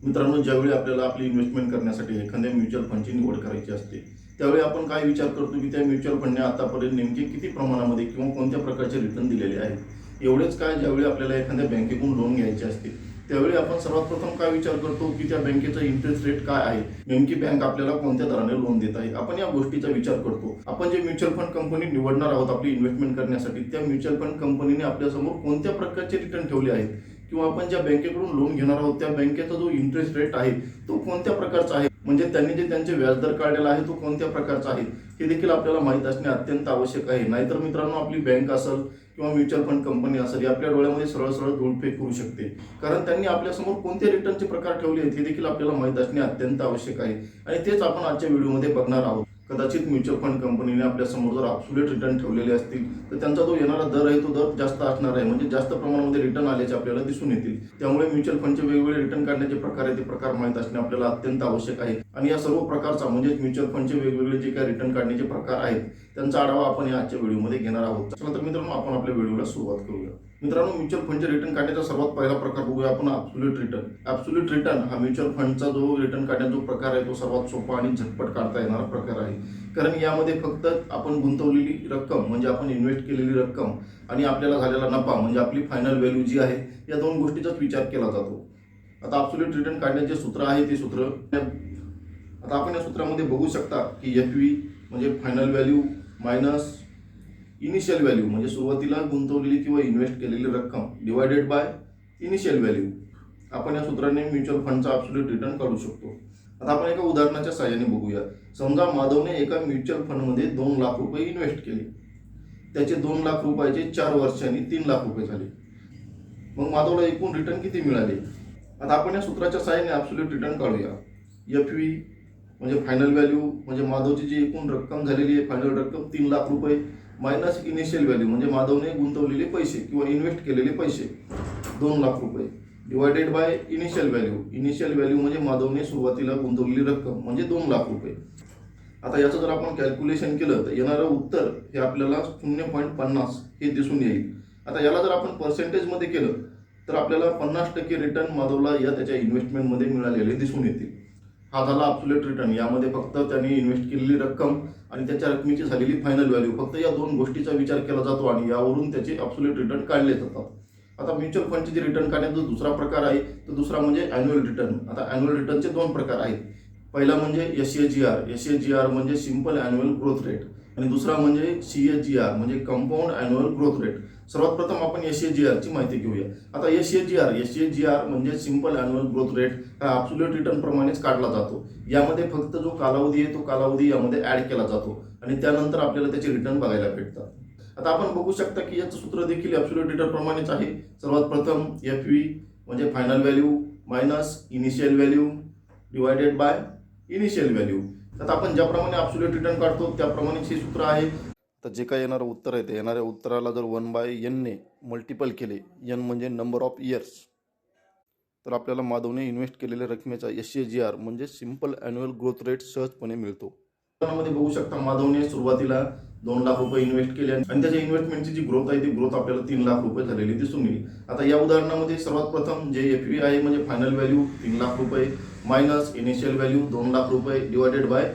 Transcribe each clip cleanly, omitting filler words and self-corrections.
मित्रांनो, ज्यावेळी आपल्याला आपली इन्व्हेस्टमेंट करण्यासाठी एखाद्या म्युच्युअल फंडची निवड करायची असते, त्यावेळी आपण काय विचार करतो की त्या म्युच्युअल फंडने आतापर्यंत नेमके किती प्रमाणामध्ये किंवा कोणत्या प्रकारचे रिटर्न दिलेले आहेत. एवढेच काय, ज्यावेळी आपल्याला एखाद्या बँकेकडून लोन घ्यायचे असते त्यावेळी आपण सर्वात प्रथम काय विचार करतो की त्या बँकेचा इंटरेस्ट रेट काय आहे, नेमकी बँक आपल्याला कोणत्या दराने लोन देत आहे, आपण या गोष्टीचा विचार करतो. आपण जे म्युच्युअल फंड कंपनी निवडणार आहोत आपली इन्व्हेस्टमेंट करण्यासाठी, त्या म्युच्युअल फंड कंपनीने आपल्यासमोर कोणत्या प्रकारचे रिटर्न ठेवले आहेत किंवा आपण ज्या बँकेकडून लोन घेणार आहोत त्या बँकेचा जो इंटरेस्ट रेट आहे तो कोणत्या प्रकारचा आहे, म्हणजे त्यांनी जे त्यांचे व्याजदर काढलेला आहे तो कोणत्या प्रकारचा आहे हे देखील आपल्याला माहीत असणे अत्यंत आवश्यक आहे. नाहीतर मित्रांनो, आपली बँक असेल किंवा म्युच्युअल फंड कंपनी असेल, आपल्या डोळ्यामध्ये सरळ सरळ धूळफेक करू शकते. कारण त्यांनी आपल्यासमोर कोणते रिटर्नचे प्रकार ठेवले आहेत हे देखील आपल्याला माहीत असणे अत्यंत आवश्यक आहे. आणि तेच आपण आजच्या व्हिडिओमध्ये बघणार आहोत. कदाचित म्युच्युअल फंड कंपनीने आपल्यासमोर जर ॲब्सोल्यूट रिटर्न ठेवलेले असतील तर त्यांचा जो येणारा दर आहे तो दर जास्त असणार आहे, म्हणजे जास्त प्रमाणामध्ये रिटर्न आल्याचे आपल्याला दिसून येतील. त्यामुळे म्युच्युअल फंडचे वेगवेगळे रिटर्न काढण्याचे प्रकार आहे ते प्रकार माहीत असणे आपल्याला अत्यंत आवश्यक आहे. आणि या सर्व प्रकारचा म्हणजे म्युच्युअल फंडचे वेगवेगळे जे काही रिटर्न काढण्याचे प्रकार आहेत त्यांचा आढावा आपण या आजच्या व्हिडिओमध्ये घेणार आहोत. चला तर मित्रांनो, आपण आपल्या व्हिडिओला सुरुवात करूया. मित्रांनो, म्युच्युअल फंडचे रिटर्न काढण्याचा सर्वात पहिला प्रकार बघूया आपण ॲब्सोल्यूट रिटर्न. ॲब्सोल्यूट रिटर्न हा म्युच्युअल फंडचा जो रिटर्न काढण्याचा जो प्रकार आहे तो सर्वात सोपा आणि झटपट काढता येणारा प्रकार आहे. कारण यामध्ये फक्त आपण गुंतवलेली रक्कम म्हणजे आपण इन्व्हेस्ट केलेली रक्कम आणि आपल्याला झालेला नफा म्हणजे आपली फायनल व्हॅल्यू जी आहे या दोन गोष्टीचाच विचार केला जातो. आता ॲब्सोल्यूट रिटर्न काढण्याचे सूत्र आहे ते सूत्र आता आपण या सूत्रामध्ये बघू शकता की FV म्हणजे final value minus initial value म्हणजे सुरुवातीला गुंतवलेली किंवा इन्व्हेस्ट केलेली रक्कम डिवायडेड बाय इनिशियल व्हॅल्यू. आपण या सूत्राने म्युच्युअल फंडचा ॲब्सोल्यूट रिटर्न काढू शकतो. आता आपण एका उदाहरणाच्या साहाय्याने बघूया. समजा माधवने एका म्युच्युअल फंडमध्ये 2 लाख रुपये इन्व्हेस्ट केले. त्याचे 2 लाख रुपयाचे 4 वर्षांनी 3 लाख रुपये झाले. मग माधवला एकूण रिटर्न किती मिळाले? आता आपण या सूत्राच्या साहाय्याने ॲब्सोल्यूट रिटर्न काढूया. FV म्हणजे फायनल व्हॅल्यू म्हणजे माधवची जी एकूण रक्कम झालेली आहे फायनल रक्कम 3 लाख रुपये मायनस इनिशियल व्हॅल्यू म्हणजे माधवने गुंतवलेले पैसे किंवा इन्व्हेस्ट केलेले पैसे 2 लाख रुपये divided by initial value. Initial value म्हणजे माधवने सुरुवातीला गुंतवलेली रक्कम म्हणजे 2 लाख रुपये. आता याचं जर आपण कॅल्क्युलेशन केलं तर येणारं उत्तर हे आपल्याला 0.50 हे दिसून येईल. आता याला जर आपण पर्सेंटेजमध्ये केलं तर आपल्याला 50% रिटर्न माधवला या त्याच्या इन्व्हेस्टमेंटमध्ये मिळालेले दिसून येतील. हा झाला ॲब्सोल्यूट रिटर्न. यामध्ये फक्त त्यांनी इन्व्हेस्ट केलेली रक्कम आणि त्याच्या रकमेची झालेली फायनल व्हॅल्यू फक्त या दोन गोष्टीचा विचार केला जातो आणि यावरून त्याचे ॲब्सोल्यूट रिटर्न काढले जातात. आता म्युच्युअल फंडचे जे रिटर्न काढण्याचा दुसरा प्रकार आहे तो दुसरा म्हणजे ॲन्युअल रिटर्न. आता ॲन्युअल रिटर्नचे 2 प्रकार आहेत. पहिला म्हणजे SAGR म्हणजे सिंपल ॲन्युअल ग्रोथ रेट आणि दुसरा म्हणजे CAGR म्हणजे कंपाऊंड ॲन्युअल ग्रोथ रेट. सर्वात प्रथम आपण SAGRची माहिती घेऊया. आता SAGR म्हणजे सिंपल ॲन्युअल ग्रोथ रेट हा ॲब्सोल्यूट रिटर्न प्रमाणेच काढला जातो. यामध्ये फक्त जो कालावधी आहे तो कालावधी यामध्ये ॲड केला जातो आणि त्यानंतर आपल्याला त्याचे रिटर्न बघायला भेटतात. आता आपण बघू शकता की याचं सूत्र देखील ॲब्सोल्यूट रिटर्न प्रमाणेच आहे. सर्वात प्रथम FV म्हणजे final value minus initial value divided by initial value. आता आपण ज्याप्रमाणे ॲब्सोल्यूट रिटर्न काढतो त्याप्रमाणेच हे सूत्र आहे. तर जे काही येणारं उत्तर आहे ते येणाऱ्या उत्तराला जर 1/n ने मल्टिपल केले, n म्हणजे नंबर ऑफ इयर्स, तर आपल्याला माधवने इन्व्हेस्ट केलेल्या रकमेचा SAGR म्हणजे सिंपल ॲन्युअल ग्रोथ रेट सहजपणे मिळतो. मध्ये बघू शकता माधवने सुरुवातीला 2 लाख रुपये इन्व्हेस्ट केले आणि त्याच्या इन्व्हेस्टमेंटची जी ग्रोथ आहे ती ग्रोथ आपल्याला 3 लाख रुपये झालेली दिसून येईल. आता या उदाहरणामध्ये सर्वात प्रथम जे FV आहे म्हणजे फायनल व्हॅल्यू 3 लाख रुपये मायनस इनिशियल व्हॅल्यू 2 लाख रुपये डिवायडेड बाय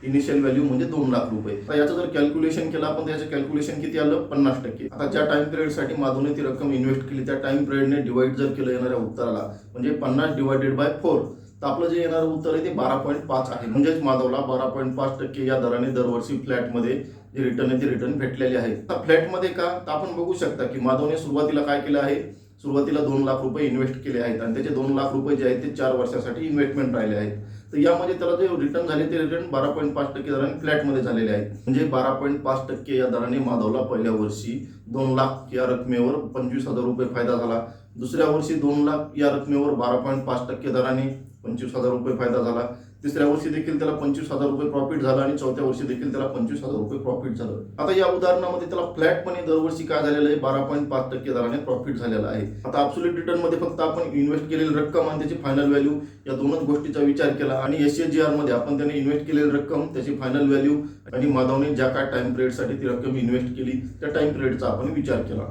इनिशियल व्हॅल्यू म्हणजे 2 लाख रुपये. आता याचं जर कॅल्क्युलेशन केलं आपण त्याचं कॅल्क्युलेशन किती आलं 50%. आता ज्या टाइम पिरियडसाठी माधवने ती रक्कम इन्व्हेस्ट केली त्या टाइम पिरियडने डिवाइड जर केलं येणाऱ्या उत्तराला म्हणजे 50 डिवायडेड बाय 4 तर आपलं जे येणारं उत्तर आहे ते 12.5 आहे. म्हणजेच माधवला 12.5% या दराने दरवर्षी फ्लॅटमध्ये जे रिटर्न आहे ते रिटर्न भेटलेले आहेत. आता फ्लॅटमध्ये का तर आपण बघू शकता की माधवने सुरुवातीला काय केलं आहे, सुरुवातीला 2 लाख रुपये इन्व्हेस्ट केले आहेत आणि त्याचे 2 लाख रुपये जे आहेत ते 4 वर्षासाठी इन्व्हेस्टमेंट राहिले आहेत. तर यामध्ये त्याला जे रिटर्न झाले ते रिटर्न 12.5% दराने फ्लॅटमध्ये झालेले आहेत. म्हणजे 12.5% या दराने माधवला पहिल्या वर्षी 2 लाख या रकमेवर 25,000 रुपये फायदा झाला. दुसऱ्या वर्षी 2 लाख या रकमेवर 12.5% दराने 25,000 रुपये फायदा झाला. तिसऱ्या वर्षी देखील त्याला 25,000 रुपये प्रॉफिट झाला आणि चौथ्या वर्षी देखील त्याला 25,000 रुपये प्रॉफिट झालं. आता या उदाहरणामध्ये त्याला फ्लॅटपणे दरवर्षी काय झालेलं आहे 12.5% दराने प्रॉफिट झालेला आहे. आता ॲब्सोल्यूट रिटर्न मध्ये फक्त आपण इन्व्हेस्ट केलेली रक्कम आणि त्याची फायनल व्हॅल्यू या दोनच गोष्टीचा विचार केला आणि SAGR मध्ये आपण त्याने इन्व्हेस्ट केलेली रक्कम त्याची फायनल व्हॅल्यू आणि माधवने ज्या काय टाइम पिरियडसाठी ती रक्कम इन्व्हेस्ट केली त्या टाइम पिरियडचा आपण विचार केला.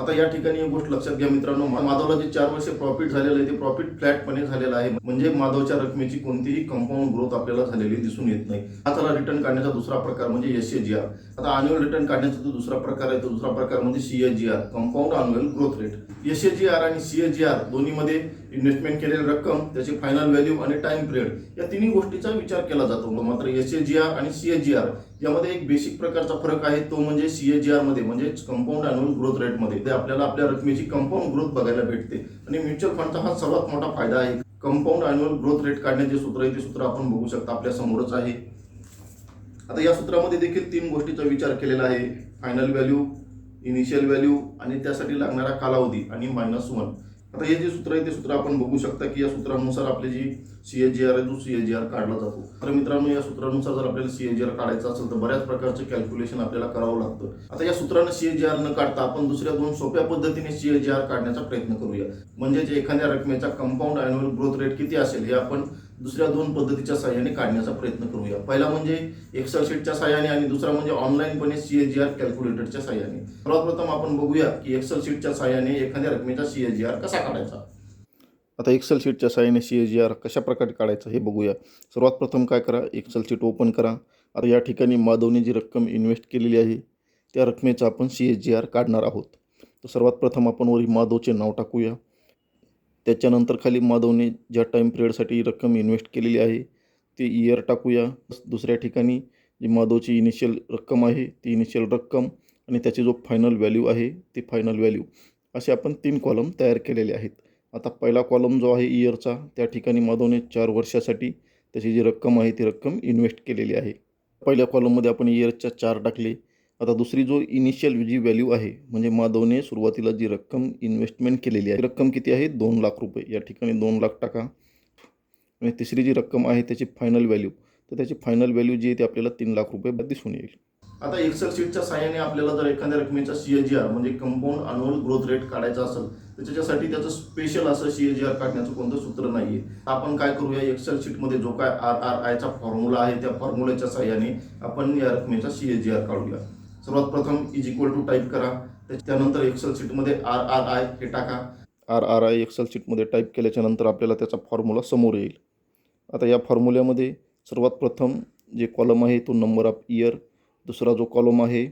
आता या ठिकाणी एक गोष्ट लक्षात घ्या मित्रांनो, माधवला जे 4 वर्ष प्रॉफिट झालेलं आहे ते प्रॉफिट फ्लॅटपणे झालेलं आहे, म्हणजे माधवच्या रकमेची कोणतीही कंपाऊंड ग्रोथ आपल्याला झालेली दिसून येत नाही. हा त्याला रिटर्न काढण्याचा दुसरा प्रकार म्हणजे SAGR. आता अॅन्युअल रिटर्न काढण्याचा जो दुसरा प्रकार आहे तो दुसरा प्रकार म्हणजे CAGR, compound annual growth rate. SAGR आणि CAGR दोन्हीमध्ये इन्व्हेस्टमेंट केलेली रक्कम, त्याची फायनल व्हॅल्यू आणि टाइम पिरियड या तिन्ही गोष्टीचा विचार केला जातो. मात्र SAGR आणि CAGR यामध्ये एक बेसिक प्रकारचा फरक आहे, तो म्हणजे CAGR मध्ये म्हणजे कंपाऊंड अॅन्युअल ग्रोथ रेटमध्ये ते आपल्याला आपल्या रकमेची कंपाऊंड ग्रोथ बघायला भेटते. आणि म्युच्युअल फंडचा हा सर्वात मोठा फायदा आहे. कंपाऊंड अॅन्युअल ग्रोथ रेट काढण्याचे सूत्र आहे, ते सूत्र आपण बघू शकता आपल्या समोरच आहे. आता या सूत्रामध्ये देखील 3 गोष्टीचा विचार केलेला आहे: फायनल व्हॅल्यू, इनिशियल व्हॅल्यू आणि त्यासाठी लागणारा कालावधी आणि -1. आता हे जे सूत्र आहे ते सूत्र आपण बघू शकता की या सूत्रानुसार आपली जी CAGR आहे तो CAGR काढला जातो. तर मित्रांनो, या सूत्रानुसार जर आपल्याला CAGR काढायचं असेल तर बऱ्याच प्रकारचे कॅल्क्युलेशन आपल्याला करावं लागतं. आता या सूत्रानं CAGR न काढता आपण दुसऱ्या 2 सोप्या पद्धतीने CAGR काढण्याचा प्रयत्न करूया. म्हणजेच एखाद्या रकमेचा कंपाऊंड अॅन्युअल ग्रोथ रेट किती असेल हे आपण दुसऱ्या 2 पद्धतीच्या सहाय्याने काढण्याचा प्रयत्न करूया. पहिला म्हणजे एक्सेल शीटच्या सहाय्याने आणि दुसरा म्हणजे ऑनलाईनपणे CAGR कॅल्क्युलेटरच्या सहाय्याने. सर्वात प्रथम आपण बघूया की एक्सेल शीटच्या सहाय्याने एखाद्या रकमेचा CAGR कसा काढायचा. आता एक्सेल शीटच्या सहाय्याने CAGR कशा प्रकारे काढायचं हे बघूया. सर्वात प्रथम काय करा, एक्सेल शीट ओपन करा. आता या ठिकाणी माधवने जी रक्कम इन्व्हेस्ट केलेली आहे त्या रकमेचा आपण CAGR काढणार आहोत. तर सर्वात प्रथम आपण वरी माधवचे नाव टाकूया. त्याच्यानंतर खाली माधवने ज्या टाईम पिरियडसाठी रक्कम इन्व्हेस्ट केलेली आहे ते इयर टाकूया. दुसऱ्या ठिकाणी जी माधवची इनिशियल रक्कम आहे ती इनिशियल रक्कम आणि त्याची जो फायनल व्हॅल्यू आहे ती फायनल व्हॅल्यू, असे आपण 3 कॉलम तयार केलेले आहेत. आता पहिला कॉलम जो आहे इयरचा, त्या ठिकाणी माधवने 4 वर्षासाठी त्याची जी रक्कम आहे ती रक्कम इन्व्हेस्ट केलेली आहे. पहिल्या कॉलममध्ये आपण इयरच्या 4 टाकले. आता दुसरी जो इनिशियल जी व्हॅल्यू आहे म्हणजे माधवने सुरुवातीला जी रक्कम इन्व्हेस्टमेंट केलेली आहे रक्कम किती आहे, 2 लाख रुपये. या ठिकाणी 2 लाख टाका. आणि तिसरी जी रक्कम आहे त्याची फायनल व्हॅल्यू, तर त्याची फायनल व्हॅल्यू जी आहे ती आपल्याला 3 लाख रुपये दिसून येईल. आता एक्सेल शीटच्या सहाय्याने आपल्याला जर एखाद्या रकमेचा CAGR म्हणजे कंपाऊंड अॅन्युअल ग्रोथ रेट काढायचा असेल तर त्याच्यासाठी त्याचं स्पेशल असं CAGR काढण्याचं कोणतं सूत्र नाहीये. आपण काय करूया, एक्सेल शीटमध्ये जो काय RRIचा फॉर्म्युला आहे त्या फॉर्म्युल्याच्या सहाय्याने आपण या रकमेचा CAGR काढूया. सर्वात प्रथम = टाईप करा. त्यानंतर एक्सेल शीटमध्ये RRI हे टाका. RRI एक्सेल शीटमध्ये टाईप केल्याच्या नंतर आपल्याला त्याचा फॉर्म्युला समोर येईल. आता या फॉर्म्युल्यामध्ये सर्वात प्रथम जे कॉलम आहे तो नंबर ऑफ इयर, दुसरा जो कॉलम आहे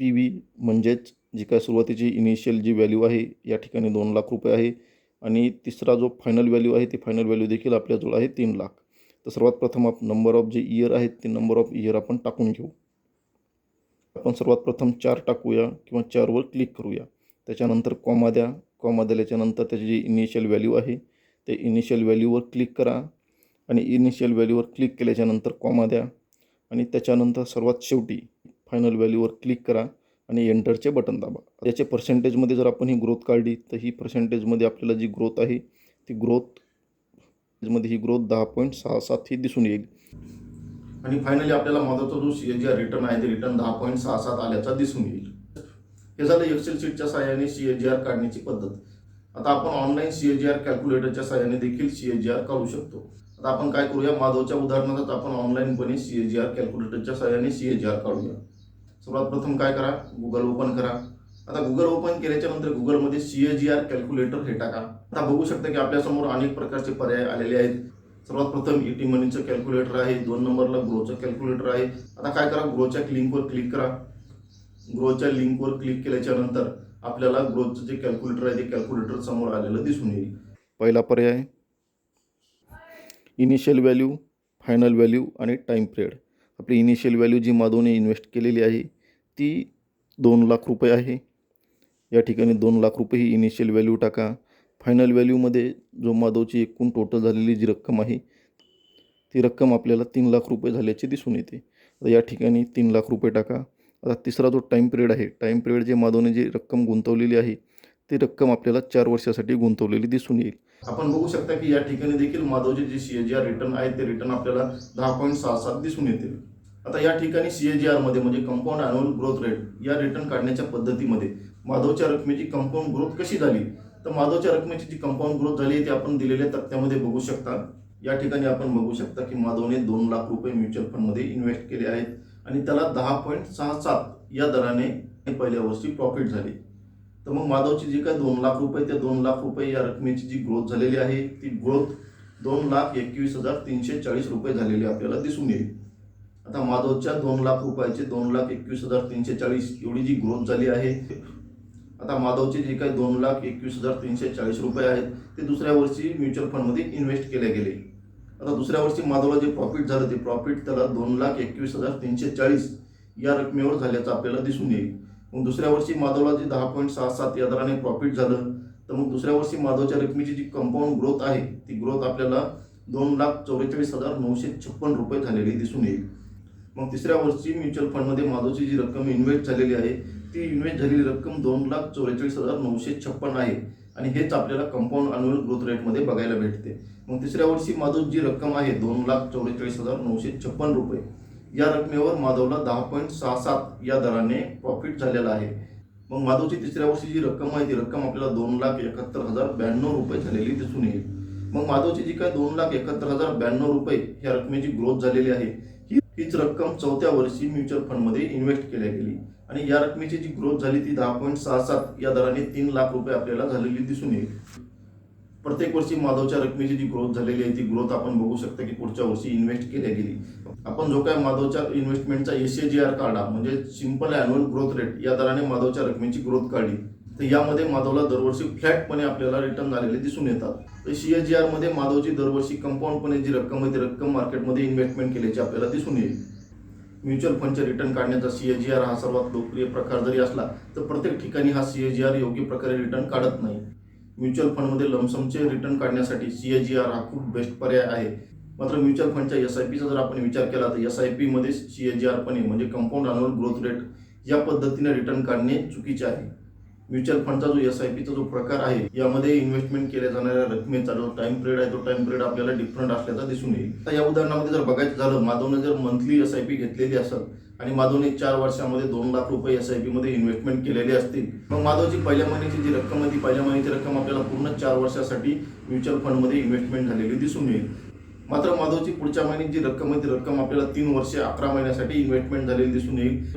PV म्हणजेच जी काय सुरुवातीची इनिशियल जी व्हॅल्यू आहे या ठिकाणी 2 लाख रुपये आहे आणि तिसरा जो फायनल व्हॅल्यू आहे ती फायनल व्हॅल्यू देखील आपल्याजवळ आहे 3 लाख. तर सर्वात प्रथम आपण नंबर ऑफ जे इयर आहेत ते नंबर ऑफ इयर आपण टाकून घेऊ. आपण सर्वात प्रथम 4 टाकूया किंवा 4 वर क्लिक करूया. त्याच्यानंतर कॉमा द्या. कॉमा दिल्याच्यानंतर त्याची जी इनिशियल व्हॅल्यू आहे ते इनिशियल व्हॅल्यूवर क्लिक करा आणि इनिशियल व्हॅल्यूवर क्लिक केल्याच्यानंतर कॉमा द्या आणि त्याच्यानंतर सर्वात शेवटी फायनल व्हॅल्यूवर क्लिक करा आणि एंटरचे बटन दाबा. याचे पर्सेंटेजमध्ये जर आपण ही ग्रोथ काढली तर ही पर्सेंटेजमध्ये आपल्याला जी ग्रोथ आहे ती ग्रोथमध्ये ही ग्रोथ 10.67 ही दिसून येईल. आणि फायनली आपल्याला माधवचा जो CAGR रिटर्न आहे ते रिटर्न 10.67 आल्याचा दिसून येईल. हे झालं एक्सेल शीटच्या सहाय्याने CAGR काढण्याची पद्धत. आता आपण ऑनलाईन CAGR कॅल्क्युलेटरच्या सहाय्याने देखील CAGR काढू शकतो. आता आपण काय करूया, माधवच्या उदाहरणात आपण ऑनलाईनपणे CAGR कॅल्क्युलेटरच्या सहाय्याने CAGR काढूया. सर्वात प्रथम काय करा, गुगल ओपन करा. आता गुगल ओपन केल्याच्या नंतर गुगलमध्ये CAGR कॅल्क्युलेटर हे टाका. आता बघू शकता की आपल्यासमोर अनेक प्रकारचे पर्याय आलेले आहेत. सर्वात प्रथम ET मनीचं कॅल्क्युलेटर आहे, 2 नंबरला ग्रोचं कॅल्क्युलेटर आहे. आता काय करा, ग्रोच्या लिंकवर क्लिक करा. ग्रोच्या लिंकवर क्लिक केल्याच्या नंतर आपल्याला ग्रोचं जे कॅल्क्युलेटर आहे ते कॅल्क्युलेटर समोर आलेलं दिसून येईल. पहिला पर्याय इनिशियल व्हॅल्यू, फायनल व्हॅल्यू आणि टाईम पिरियड. आपली इनिशियल व्हॅल्यू जी माधवने इन्व्हेस्ट केलेली आहे ती 2 लाख रुपये आहे. या ठिकाणी 2 लाख रुपये ही इनिशियल व्हॅल्यू टाका. फायनल व्हॅल्यूमध्ये जो माधवची एकूण टोटल झालेली जी रक्कम आहे ती रक्कम आपल्याला 3 लाख रुपये झाल्याची दिसून येते. तर या ठिकाणी 3 लाख रुपये टाका. आता तिसरा जो टाईम पिरियड आहे, टाईम पिरियड जे माधवने जी रक्कम गुंतवलेली आहे ती रक्कम आपल्याला 4 वर्षासाठी गुंतवलेली दिसून येईल. आपण बघू शकता की या ठिकाणी देखील माधवचे जे CAGR रिटर्न आहे ते रिटर्न आपल्याला 10.67 दिसून येतील. आता या ठिकाणी CAGR मध्ये म्हणजे कंपाऊंड अॅन्युअल ग्रोथ रेट या रिटर्न काढण्याच्या पद्धतीमध्ये माधवच्या रकमेची कंपाऊंड ग्रोथ कशी झाली, तर माधवच्या रकमेची जी कंपाऊंड ग्रोथ झाली ती आपण दिलेल्या तक्त्यामध्ये बघू शकता. या ठिकाणी आपण बघू शकता की माधवने 2 लाख रुपये म्युच्युअल फंडमध्ये इन्व्हेस्ट केले आहेत आणि त्याला 10.67 या दराने पहिल्या वर्षी प्रॉफिट झाली. तर मग माधवची जी काय 2 लाख रुपये, त्या 2 लाख रुपये या रकमेची जी ग्रोथ झालेली आहे ती ग्रोथ 2,21,340 रुपये झालेली आपल्याला दिसून येईल. आता माधवच्या 2 लाख रुपयाचे 2,21,340 एवढी जी ग्रोथ झाली आहे. आता माधवचे जे काही 2,21,340 रुपये आहेत ते दुसऱ्या वर्षी म्युच्युअल फंडमध्ये इन्व्हेस्ट केले गेले. आता दुसऱ्या वर्षी माधवला जे प्रॉफिट झालं ते प्रॉफिट त्याला 2,21,340 या रकमेवर झाल्याचं आपल्याला दिसून येईल. मग दुसऱ्या वर्षी माधवला जे 10.67 या दराने प्रॉफिट झालं, तर मग दुसऱ्या वर्षी माधवच्या रकमेची जी कंपाऊंड ग्रोथ आहे ती ग्रोथ आपल्याला 2,44,956 रुपये झालेली दिसून येईल. मग तिसऱ्या वर्षी म्युच्युअल फंडमध्ये माधवची जी रक्कम इन्व्हेस्ट झालेली आहे ती इन्व्हेस्ट झालेली रक्कम 2,44,956 आहे आणि हेच आपल्याला कंपाऊंड अॅन्युअल ग्रोथ रेटमध्ये बघायला भेटते. मग तिसऱ्या वर्षी माधव जी रक्कम आहे 2,44,956 रुपये या रकमेवर माधवला 10.67 या दराने प्रॉफिट झालेला आहे. मग माधवची तिसऱ्या वर्षी जी रक्कम आहे ती रक्कम आपल्याला 2,71,092 रुपये झालेली दिसून येईल. मग माधवची जी काय 2,71,092 रुपये ह्या रकमेची ग्रोथ झालेली आहे हीच रक्कम चौथ्या वर्षी म्युच्युअल फंडमध्ये इन्व्हेस्ट केली गेली आणि या रकमेची जी ग्रोथ झाली ती 10.67 या दराने 3 लाख रुपये आपल्याला झालेली दिसून येईल. प्रत्येक वर्षी माधवच्या रकमेची जी ग्रोथ झालेली आहे ती ग्रोथ आपण बघू शकता की पुढच्या वर्षी इन्व्हेस्ट केल्या गेली. आपण जो काय माधवच्या इन्व्हेस्टमेंटचा SAGR काढला म्हणजे सिंपल अॅन्युअल ग्रोथ रेट या दराने माधवच्या रकमेची ग्रोथ काढली, तर यामध्ये माधवला दरवर्षी फ्लॅटपणे आपल्याला रिटर्न झालेले दिसून येतात. तर CAGR मध्ये माधवची दरवर्षी कंपाऊंडपणे जी रक्कम आहे ती रक्कम मार्केटमध्ये इन्व्हेस्टमेंट केल्याची आपल्याला दिसून येईल. म्युच्युअल फंडचे रिटर्न काढण्याचा CAGR हा सर्वात लोकप्रिय प्रकार जरी असला तर प्रत्येक ठिकाणी हा CAGR योग्य प्रकारे रिटर्न काढत नाही. म्युच्युअल फंडमध्ये लमसमचे रिटर्न काढण्यासाठी CAGR हा खूप बेस्ट पर्याय आहे. मात्र म्युच्युअल फंडच्या SIPचा जर आपण विचार केला तर SIP मध्ये CAGR पण म्हणजे कंपाऊंड अॅन्युअल ग्रोथ रेट या पद्धतीने रिटर्न काढणे चुकीचे आहे. म्युच्युअल फंडचा जो SIPचा जो प्रकार आहे यामध्ये इन्व्हेस्टमेंट केल्या जाणाऱ्या रकमेचा जो टाइम पिरियड आहे तो टाइम पिरियड आपल्याला डिफरंट असल्याचा दिसून येईल. तर या उदाहरणामध्ये जर बघायचं झालं माधवने जर मंथली SIP घेतलेली असेल आणि माधवने 4 वर्षामध्ये 2 लाख रुपये SIP मध्ये इन्व्हेस्टमेंट केलेले असतील, मग माधवची पहिल्या महिन्याची जी रक्कम आहे ती पहिल्या महिन्याची रक्कम आपल्याला पूर्ण 4 वर्षासाठी म्युच्युअल फंडमध्ये इन्व्हेस्टमेंट झालेली दिसून येईल. मात्र माधवची पुढच्या महिन्यात जी रक्कम आहे ती रक्कम आपल्याला 3 वर्षे 11 महिन्यासाठी इन्व्हेस्टमेंट झालेली दिसून येईल.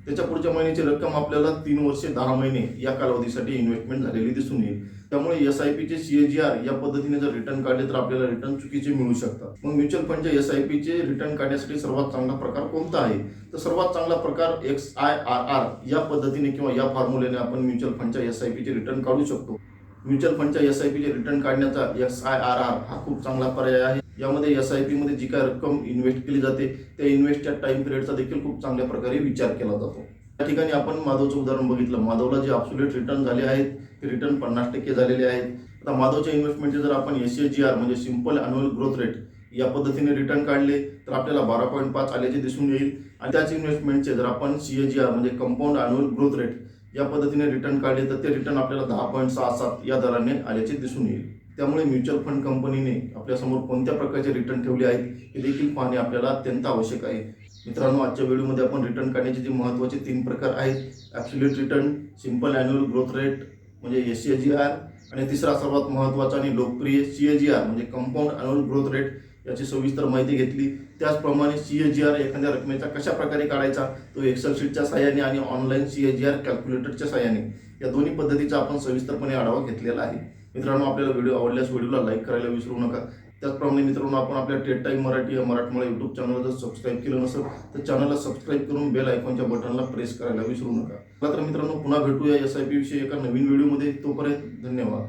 त्याच्या पुढच्या महिन्याची रक्कम आपल्याला 3 वर्षे 10 महिने या कालावधीसाठी इन्व्हेस्टमेंट झालेली दिसून येईल. त्यामुळे SIPचे CAGR या पद्धतीने जर रिटर्न काढले तर आपल्याला रिटर्न चुकीचे मिळू शकतात. मग म्युच्युअल फंडच्या SIPचे रिटर्न काढण्यासाठी सर्वात चांगला प्रकार कोणता आहे, तर सर्वात चांगला प्रकार XIRR या पद्धतीने किंवा या फॉर्म्युलेने आपण म्युच्युअल फंडच्या SIPचे रिटर्न काढू शकतो. म्युच्युअल फंडच्या SIPचे रिटर्न काढण्याचा XIRR हा खूप चांगला पर्याय आहे. यामध्ये SIP मध्ये जी काय रक्कम इन्व्हेस्ट केली जाते त्या इन्व्हेस्टच्या टाइम पिरियडचा देखील खूप चांगल्या प्रकारे विचार केला जातो. या ठिकाणी आपण माधवचं उदाहरण बघितलं. माधवला जे ॲब्सोल्यूट रिटर्न झाले आहेत ते रिटर्न 50% झालेले आहेत. आता माधवच्या इन्व्हेस्टमेंटचे जर आपण SAGR म्हणजे सिंपल अॅन्युअल ग्रोथ रेट या पद्धतीने रिटर्न काढले तर आपल्याला 12.5 आल्याचे दिसून येईल आणि त्याच इन्व्हेस्टमेंटचे जर आपण CAGR म्हणजे कंपाऊंड अॅन्युअल ग्रोथ रेट या पद्धतीने रिटर्न काढले तर ते रिटर्न आपल्याला 10.67 या दराने आल्याचे दिसून येईल. त्यामुळे म्युच्युअल फंड कंपनीने आपल्यासमोर कोणत्या प्रकारचे रिटर्न ठेवले आहेत हे देखील पाहणे आपल्याला अत्यंत आवश्यक आहे. मित्रांनो, आजच्या व्हिडिओमध्ये आपण रिटर्न काढण्याचे जे महत्त्वाचे 3 प्रकार आहेत, absolute return, simple annual growth rate म्हणजे SAGR आणि तिसरा सर्वात महत्त्वाचा आणि लोकप्रिय CAGR म्हणजे कंपाऊंड अॅन्युअल ग्रोथ रेट याची सविस्तर माहिती घेतली. त्याचप्रमाणे CAGR एखाद्या रकमेचा कशा प्रकारे काढायचा तो एक्सेल शीटच्या सहाय्याने आणि ऑनलाईन CAGR कॅल्क्युलेटरच्या सहाय्याने या दोन्ही पद्धतीचा आपण सविस्तरपणे आढावा घेतलेला आहे. मित्रांनो, आपल्याला व्हिडिओ आवडल्यास व्हिडिओला लाईक करायला विसरू नका. त्याचप्रमाणे मित्रांनो, आपण आपल्या टेट टाइम मराठी या मराठमोळा यूट्यूब चॅनलला जर सबस्क्राईब केलं नसेल तर चॅनलला सबस्क्राईब करून बेल आयकॉनच्या बटनला प्रेस करायला विसरू नका. तर मित्रांनो, पुन्हा भेटूया SIP विषयी एका नवीन व्हिडिओमध्ये. तोपर्यंत धन्यवाद.